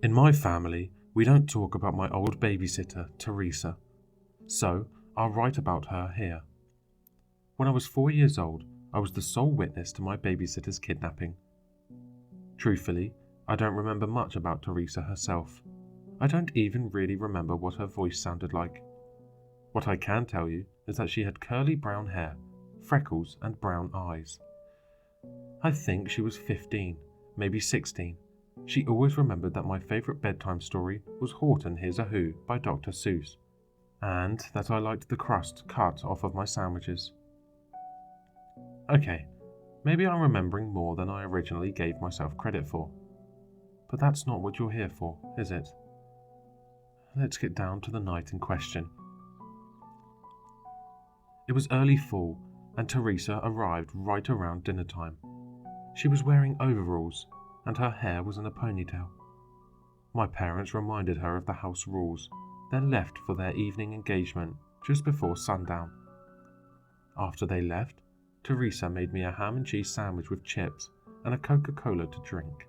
In my family, we don't talk about my old babysitter, Theresa, so I'll write about her here. When I was 4 years old, I was the sole witness to my babysitter's kidnapping. Truthfully, I don't remember much about Theresa herself. I don't even really remember what her voice sounded like. What I can tell you is that she had curly brown hair, freckles, and brown eyes. I think she was 15, maybe 16. She always remembered that my favourite bedtime story was Horton Hears a Who by Dr. Seuss, and that I liked the crust cut off of my sandwiches. Okay, maybe I'm remembering more than I originally gave myself credit for. But that's not what you're here for, is it? Let's get down to the night in question. It was early fall, and Theresa arrived right around dinner time. She was wearing overalls, and her hair was in a ponytail. My parents reminded her of the house rules, then left for their evening engagement just before sundown. After they left, Theresa made me a ham and cheese sandwich with chips and a Coca-Cola to drink.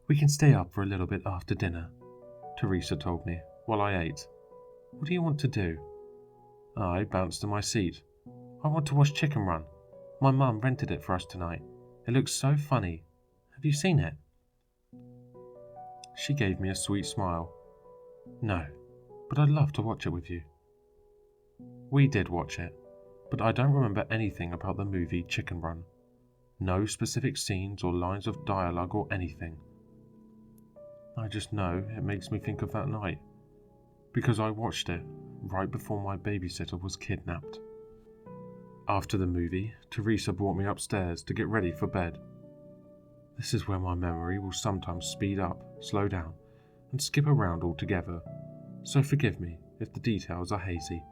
"We can stay up for a little bit after dinner," Theresa told me while I ate. "What do you want to do?" I bounced to my seat. "I want to watch Chicken Run. My mum rented it for us tonight. It looks so funny. Have you seen it?" She gave me a sweet smile. "No, but I'd love to watch it with you." We did watch it, but I don't remember anything about the movie Chicken Run. No specific scenes or lines of dialogue or anything. I just know it makes me think of that night, because I watched it right before my babysitter was kidnapped. After the movie, Theresa brought me upstairs to get ready for bed. This is where my memory will sometimes speed up, slow down, and skip around altogether, so forgive me if the details are hazy.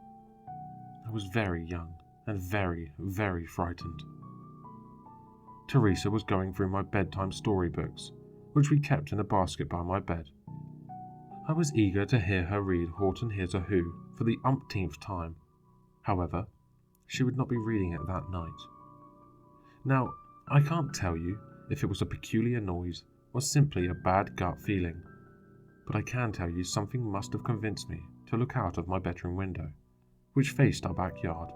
I was very young and very, very frightened. Theresa was going through my bedtime storybooks, which we kept in a basket by my bed. I was eager to hear her read Horton Hears a Who for the umpteenth time. However, she would not be reading it that night. Now, I can't tell you if it was a peculiar noise or simply a bad gut feeling, but I can tell you something must have convinced me to look out of my bedroom window, which faced our backyard.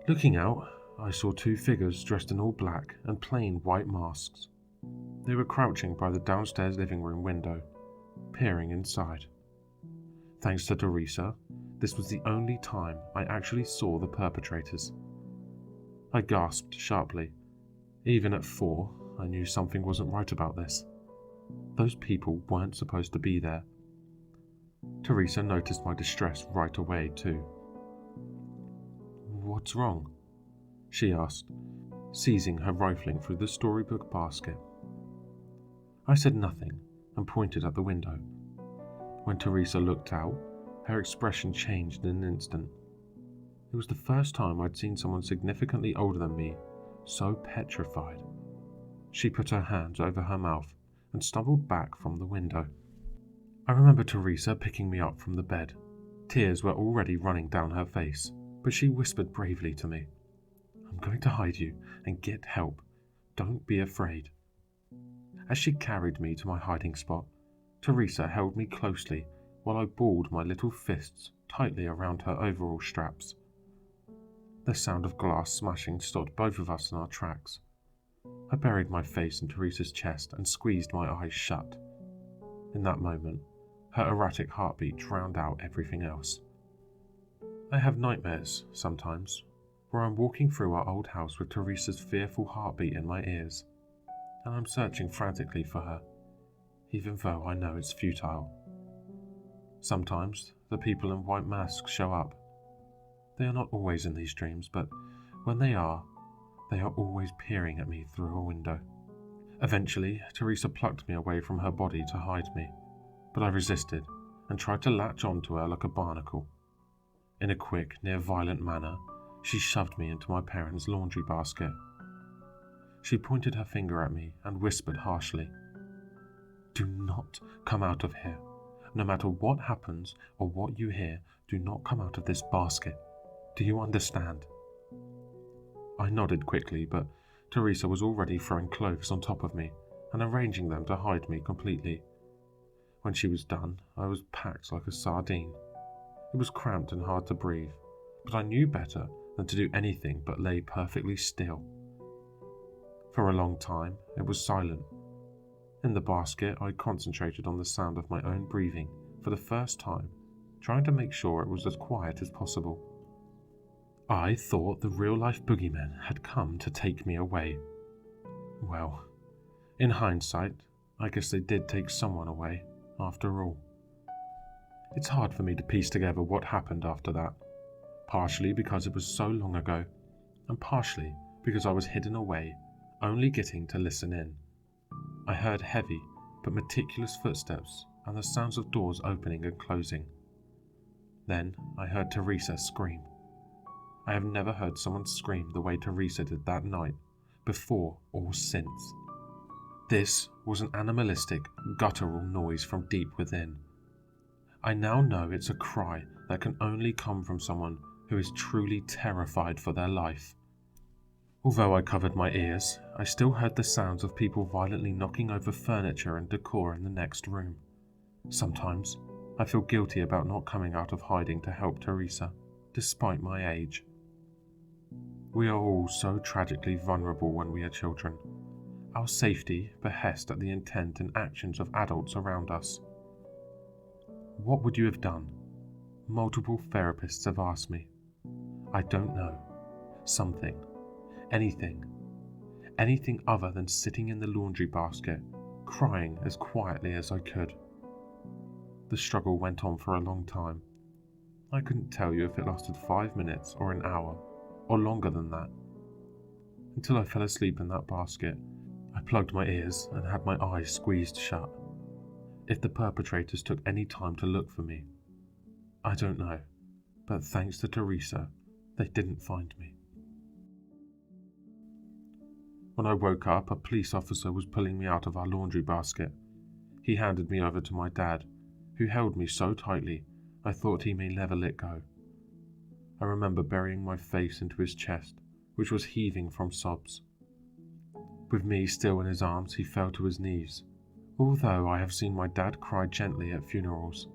Looking out, I saw two figures dressed in all black and plain white masks. They were crouching by the downstairs living room window, peering inside. Thanks to Theresa, this was the only time I actually saw the perpetrators. I gasped sharply. Even at 4, I knew something wasn't right about this. Those people weren't supposed to be there. Theresa noticed my distress right away, too. "What's wrong?" she asked, seizing her rifling through the storybook basket. I said nothing and pointed at the window. When Theresa looked out, her expression changed in an instant. It was the first time I'd seen someone significantly older than me so petrified. She put her hands over her mouth and stumbled back from the window. I remember Theresa picking me up from the bed. Tears were already running down her face, but she whispered bravely to me, "I'm going to hide you and get help. Don't be afraid." As she carried me to my hiding spot, Theresa held me closely while I balled my little fists tightly around her overall straps. The sound of glass smashing stopped both of us in our tracks. I buried my face in Theresa's chest and squeezed my eyes shut. In that moment, her erratic heartbeat drowned out everything else. I have nightmares, sometimes, where I'm walking through our old house with Theresa's fearful heartbeat in my ears, and I'm searching frantically for her, even though I know it's futile. Sometimes, the people in white masks show up. They are not always in these dreams, but when they are always peering at me through a window. Eventually, Theresa plucked me away from her body to hide me, but I resisted and tried to latch onto her like a barnacle. In a quick, near-violent manner, she shoved me into my parents' laundry basket. She pointed her finger at me and whispered harshly, "Do not come out of here. No matter what happens or what you hear, do not come out of this basket. Do you understand?" I nodded quickly, but Theresa was already throwing clothes on top of me and arranging them to hide me completely. When she was done, I was packed like a sardine. It was cramped and hard to breathe, but I knew better than to do anything but lay perfectly still. For a long time, it was silent. In the basket, I concentrated on the sound of my own breathing for the first time, trying to make sure it was as quiet as possible. I thought the real-life boogeymen had come to take me away. Well, in hindsight, I guess they did take someone away, after all. It's hard for me to piece together what happened after that, partially because it was so long ago, and partially because I was hidden away, only getting to listen in. I heard heavy but meticulous footsteps and the sounds of doors opening and closing. Then I heard Theresa scream. I have never heard someone scream the way Theresa did that night, before or since. This was an animalistic, guttural noise from deep within. I now know it's a cry that can only come from someone who is truly terrified for their life. Although I covered my ears, I still heard the sounds of people violently knocking over furniture and decor in the next room. Sometimes, I feel guilty about not coming out of hiding to help Theresa, despite my age. We are all so tragically vulnerable when we are children. Our safety behests at the intent and actions of adults around us. What would you have done? Multiple therapists have asked me. I don't know. Something. Anything other than sitting in the laundry basket, crying as quietly as I could. The struggle went on for a long time. I couldn't tell you if it lasted 5 minutes or an hour, or longer than that. Until I fell asleep in that basket, I plugged my ears and had my eyes squeezed shut. If the perpetrators took any time to look for me, I don't know, but thanks to Theresa, they didn't find me. When I woke up, a police officer was pulling me out of our laundry basket. He handed me over to my dad, who held me so tightly I thought he may never let go. I remember burying my face into his chest, which was heaving from sobs. With me still in his arms, he fell to his knees. Although I have seen my dad cry gently at funerals,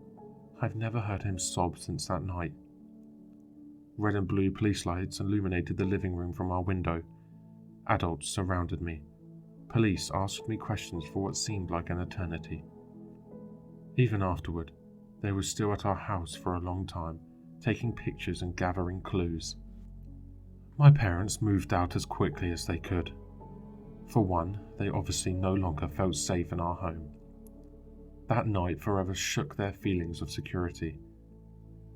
I've never heard him sob since that night. Red and blue police lights illuminated the living room from our window. Adults surrounded me. Police asked me questions for what seemed like an eternity. Even afterward, they were still at our house for a long time, taking pictures and gathering clues. My parents moved out as quickly as they could. For one, they obviously no longer felt safe in our home. That night forever shook their feelings of security.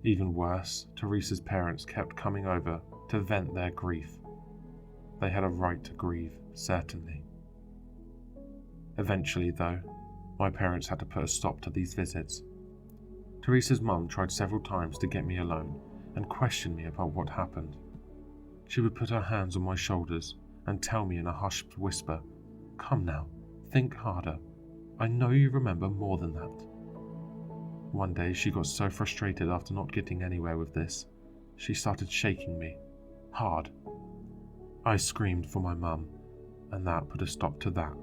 Even worse, Theresa's parents kept coming over to vent their grief. They had a right to grieve, certainly. Eventually, though, my parents had to put a stop to these visits. Theresa's mum tried several times to get me alone and question me about what happened. She would put her hands on my shoulders and tell me in a hushed whisper, "Come now, think harder. I know you remember more than that." One day she got so frustrated after not getting anywhere with this, she started shaking me, hard. I screamed for my mum, and that put a stop to that.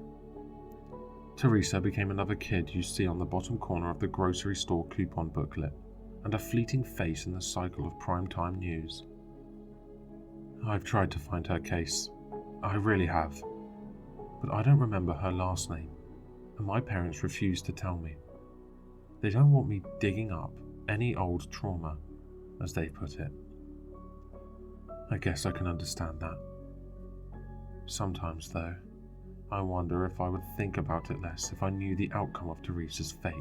Theresa became another kid you see on the bottom corner of the grocery store coupon booklet, and a fleeting face in the cycle of primetime news. I've tried to find her case. I really have. But I don't remember her last name, and my parents refuse to tell me. They don't want me digging up any old trauma, as they put it. I guess I can understand that. Sometimes, though, I wonder if I would think about it less if I knew the outcome of Theresa's fate,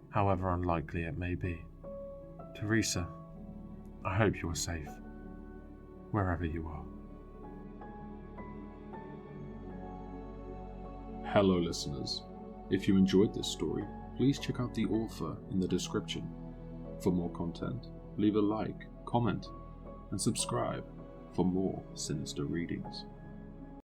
however unlikely it may be. Theresa, I hope you are safe, wherever you are. Hello listeners, if you enjoyed this story, please check out the author in the description. For more content, leave a like, comment, and subscribe for more sinister readings.